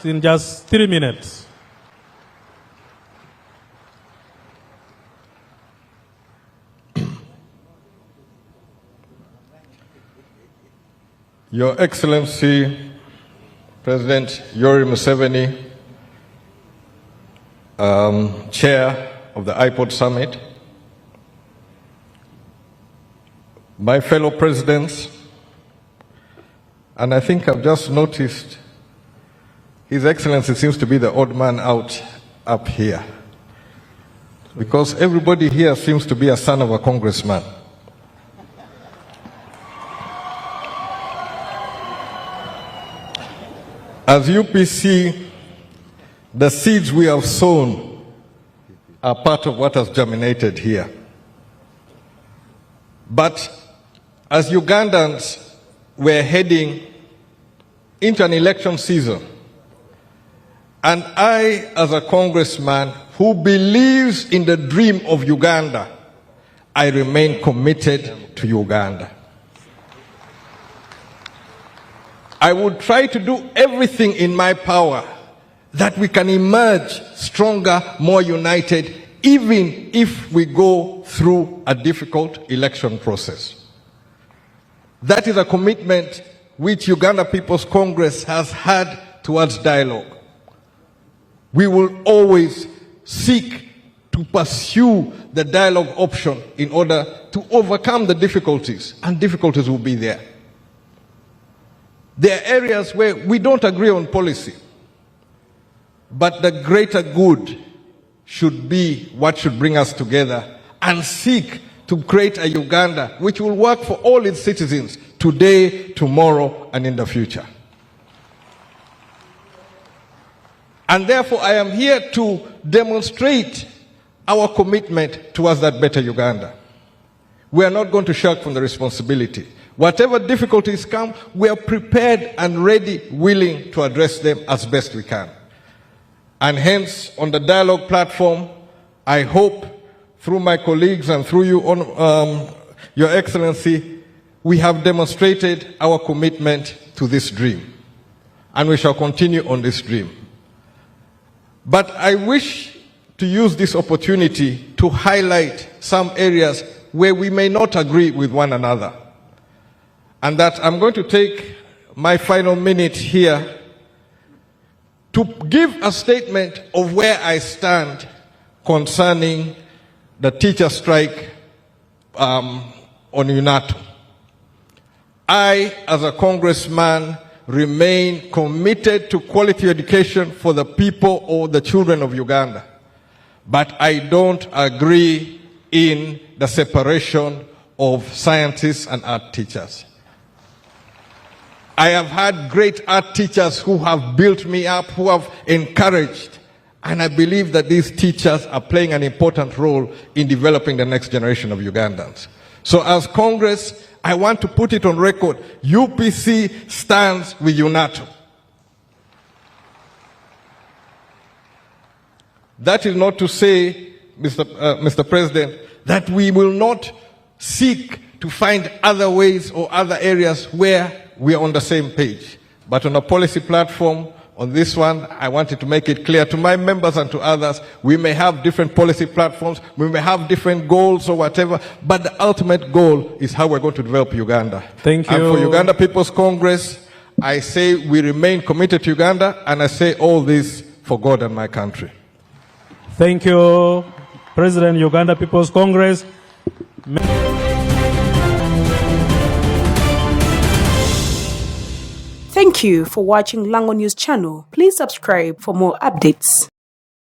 remarks in just 3 minutes. Your Excellency, President Yoweri Museveni, Chair of the IPOD Summit, my fellow presidents, and I think I've just noticed His Excellency seems to be the odd man out up here, because everybody here seems to be a son of a congressman. As UPC, the seeds we have sown are part of what has germinated here. But as Ugandans, we're heading into an election season. And I, as a congressman who believes in the dream of Uganda, I remain committed to Uganda. I would try to do everything in my power that we can emerge stronger, more united, even if we go through a difficult election process. That is a commitment which Uganda People's Congress has had towards dialogue. We will always seek to pursue the dialogue option in order to overcome the difficulties, and difficulties will be there. There are areas where we don't agree on policy, but the greater good should be what should bring us together and seek to create a Uganda which will work for all its citizens today, tomorrow, and in the future. And therefore, I am here to demonstrate our commitment towards that better Uganda. We are not going to shirk from the responsibility. Whatever difficulties come, we are prepared and ready, willing to address them as best we can. And hence, on the dialogue platform, I hope through my colleagues and through you, Your Excellency, we have demonstrated our commitment to this dream. And we shall continue on this dream. But I wish to use this opportunity to highlight some areas where we may not agree with one another. And that I'm going to take my final minute here to give a statement of where I stand concerning the teacher strike on UNATU. I, as a congressman, remain committed to quality education for the people or the children of Uganda. But I don't agree in the separation of scientists and art teachers. I have had great art teachers who have built me up, who have encouraged, and I believe that these teachers are playing an important role in developing the next generation of Ugandans. So as Congress, I want to put it on record, UPC stands with UNATU. That is not to say, Mr. President, that we will not seek to find other ways or other areas where we are on the same page. But on a policy platform, on this one, I wanted to make it clear to my members and to others, we may have different policy platforms, we may have different goals or whatever, but the ultimate goal is how we're going to develop Uganda. Thank you. And for Uganda People's Congress, I say we remain committed to Uganda, and I say all this for God and my country. Thank you, President, Uganda People's Congress. Thank you for watching Lango News Channel. Please subscribe for more updates.